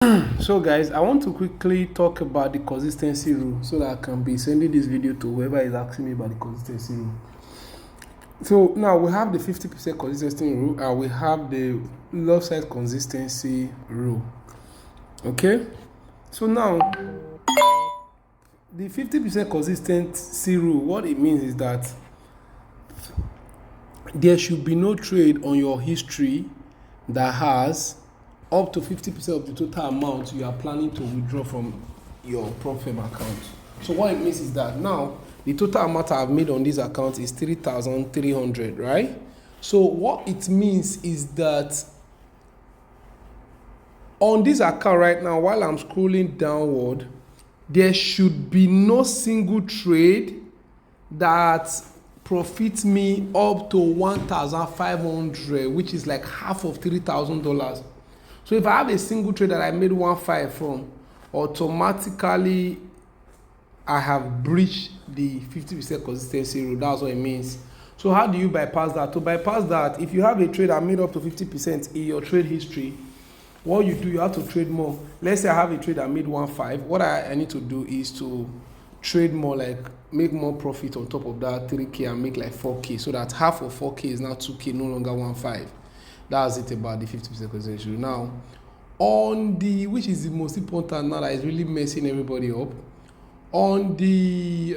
So guys, I want to quickly talk about the consistency rule so that I can be sending this video to whoever is asking me about the consistency rule. So now we have the 50% consistency rule and we have the lot size consistency rule. Okay? So now the 50% consistency rule, what it means is that there should be no trade on your history that has up to 50% of the total amount you are planning to withdraw from your PropFirm account. So what it means is that now the total amount I've made on this account is 3,300, right? So what it means is that on this account right now, while I'm scrolling downward, there should be no single trade that profits me up to 1,500, which is like half of $3,000. So if I have a single trade that I made 1.5 from, automatically I have breached the 50% consistency rule. That's what it means. So how do you bypass that? To bypass that, if you have a trade that made up to 50% in your trade history, what you do, you have to trade more. Let's say I have a trade that made 1.5. What I need to do is to trade more, like make more profit on top of that 3K and make like 4K, so that half of 4K is now 2K, no longer 1.5. That's it about the 50% consistency. Now, on the, which is the most important now that is really messing everybody up, on the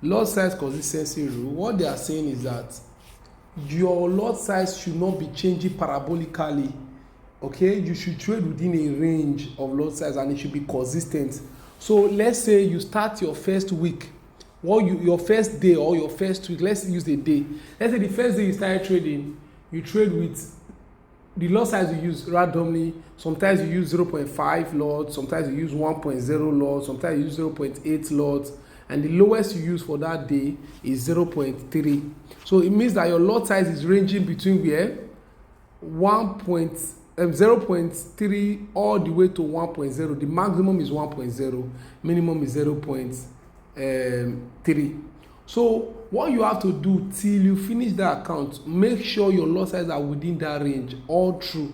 lot size consistency rule, what they are saying is that your lot size should not be changing parabolically. Okay, you should trade within a range of lot size and it should be consistent. So let's say you start your first week, your first day or your first week, let's use the day. Let's say the first day you started trading, you trade with the lot size you use randomly. Sometimes you use 0.5 lots, sometimes you use 1.0 lots, sometimes you use 0.8 lots, and the lowest you use for that day is 0.3. So it means that your lot size is ranging between where 0.3 all the way to 1.0. The maximum is 1.0, minimum is 0.3. So what you have to do till you finish that account, make sure your lot size are within that range all through.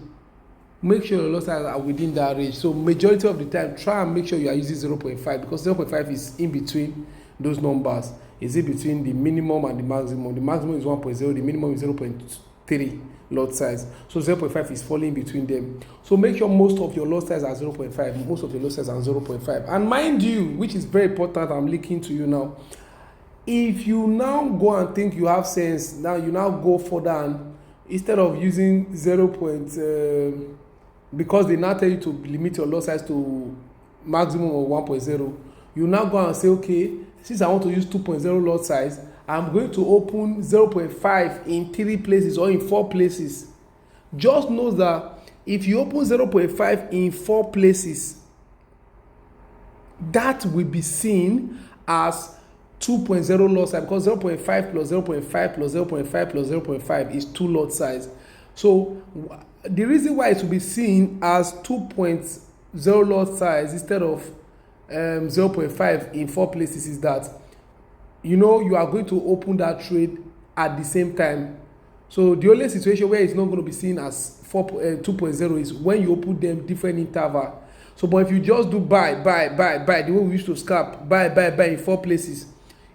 Make sure your lot size are within that range. So majority of the time, try and make sure you are using 0.5, because 0.5 is in between those numbers. Is it between the minimum and the maximum? The maximum is 1.0, the minimum is 0.3 lot size. So 0.5 is falling between them. So make sure most of your lot size are 0.5, most of your lot size are 0.5. And mind you, which is very important, I'm linking to you now, if you now go and think you have sense, now you now go further and instead of using 0. Because they now tell you to limit your lot size to maximum of 1.0, you now go and say, okay, since I want to use 2.0 lot size, I'm going to open 0.5 in 3 places or in 4 places. Just know that if you open 0.5 in 4 places, that will be seen as 2.0 lot size, because 0.5 plus 0.5 plus 0.5 plus 0.5 is 2 lot size. So the reason why it will be seen as 2.0 lot size instead of 0.5 in 4 places is that you are going to open that trade at the same time. So the only situation where it's not going to be seen as 2.0 is when you open them different interval. So but if you just do buy, the way we used to scalp, buy in 4 places,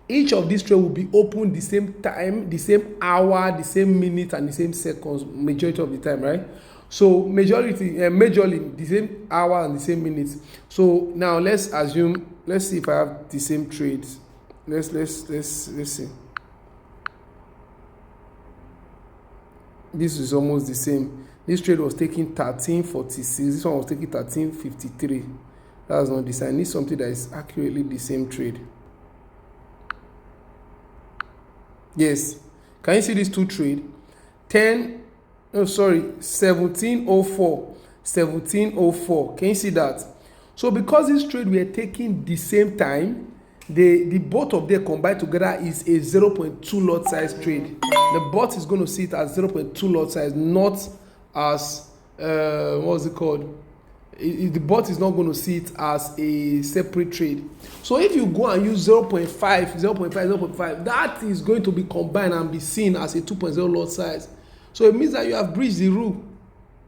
each of these trades will be open the same time, the same hour, the same minute, and the same seconds majority of the time, right? So majorly the same hour and the same minutes. So now let's see if I have the same trades. Let's see. This is almost the same. This trade was taking 13.46. This one was taking 13.53. That's not the same. I need something that is accurately the same trade. Yes. Can you see these two trade? 1704. 1704. Can you see that? So because this trade were taking the same time, the both of them combined together is a 0.2 lot size trade. The bot is going to see it as 0.2 lot size, not as what's it called? The bot is not going to see it as a separate trade. So if you go and use 0.5, 0.5, that is going to be combined and be seen as a 2.0 lot size. So it means that you have breached the rule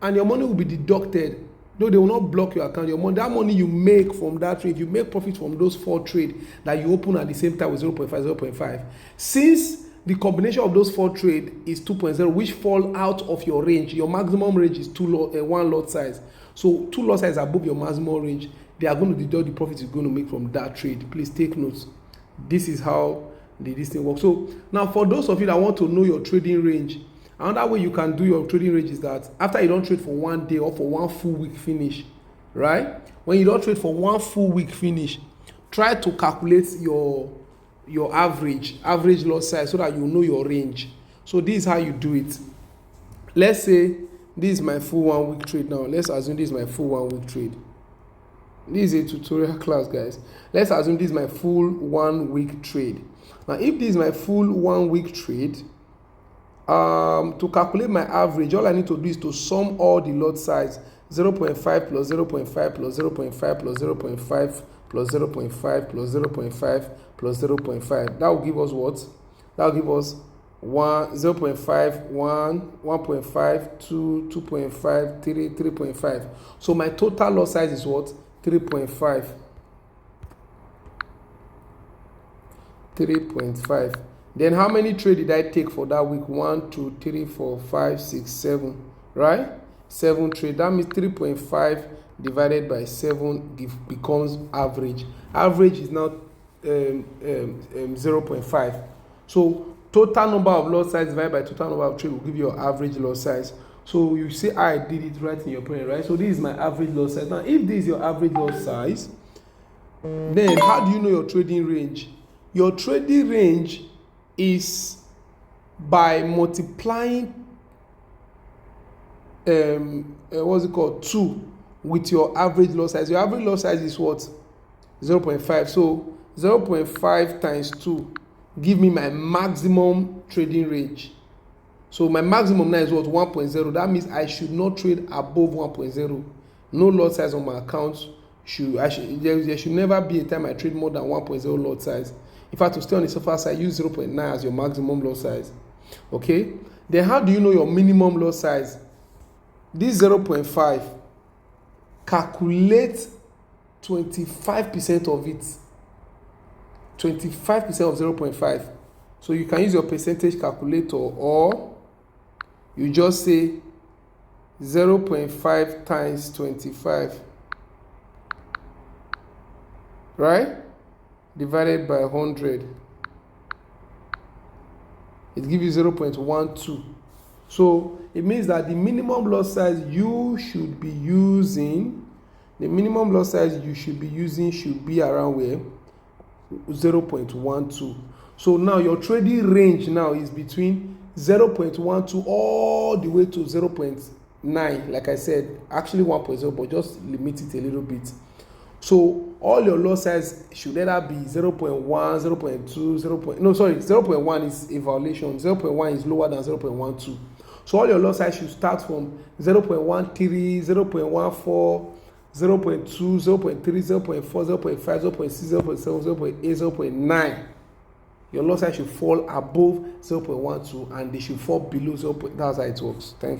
and your money will be deducted though they will not block your account, your money, that money you make from that trade, you make profit from those 4 trades that you open at the same time with 0.5, 0.5. Since the combination of those 4 trades is 2.0, which fall out of your range, your maximum range is 1 lot size. So 2 lot size above your maximum range, they are going to deduct the profit you're going to make from that trade. Please take notes. This is how this thing works. So now for those of you that want to know your trading range, another way you can do your trading range is that after you don't trade for 1 day or for 1 full week finish, right? When you don't trade for 1 full week finish, try to calculate your average lot size so that you know your range. So this is how you do it. Let's say this is my full 1 week trade now. Let's assume this is my full 1 week trade. This is a tutorial class, guys. Let's assume this is my full 1 week trade. Now if this is my full 1 week trade, to calculate my average, all I need to do is to sum all the lot size, 0.5 plus 0.5 plus 0.5 plus 0.5 plus 0.5 plus 0.5 plus 0.5. That will give us what? That will give us 0.5, 1.5, 2, 2.5, 3, 3.5. So my total lot size is what? 3.5. 3.5. Then how many trades did I take for that week? 1, 2, 3, 4, 5, 6, 7. Right? 7 trades. That means 3.5 divided by 7 becomes average. Average is now 0.5. So total number of lot size divided by total number of trades will give you your average lot size. So you say I did it right in your brain, right? So this is my average lot size. Now if this is your average lot size, then how do you know your trading range? Your trading range is by multiplying 2 with your average lot size. Your average lot size is what? 0.5. So 0.5 times 2 give me my maximum trading range. So my maximum now is what? 1.0. That means I should not trade above 1.0. No lot size on my account. There should never be a time I trade more than 1.0 lot size. In fact, to stay on the safer side, use 0.9 as your maximum lot size. Okay? Then how do you know your minimum lot size? This 0.5, calculate 25% of it. 25% of 0.5. So you can use your percentage calculator, or you just say 0.5 times 25. Right? Divided by 100. It gives you 0.12. So it means that the minimum lot size you should be using, should be around where? 0.12. So now your trading range now is between 0.12 all the way to 0.9. Like I said, actually 1.0, but just limit it a little bit. So all your lot size should either be 0.1, 0.2, 0.1 is a violation. 0.1 is lower than 0.12. So all your lot size should start from 0.13, 0.14, 0.2, 0.3, 0.4, 0.5, 0.6, 0.7, 0.8, 0.9. Your lot size should fall above 0.12 and they should fall below 0. That's how it works. Thank you.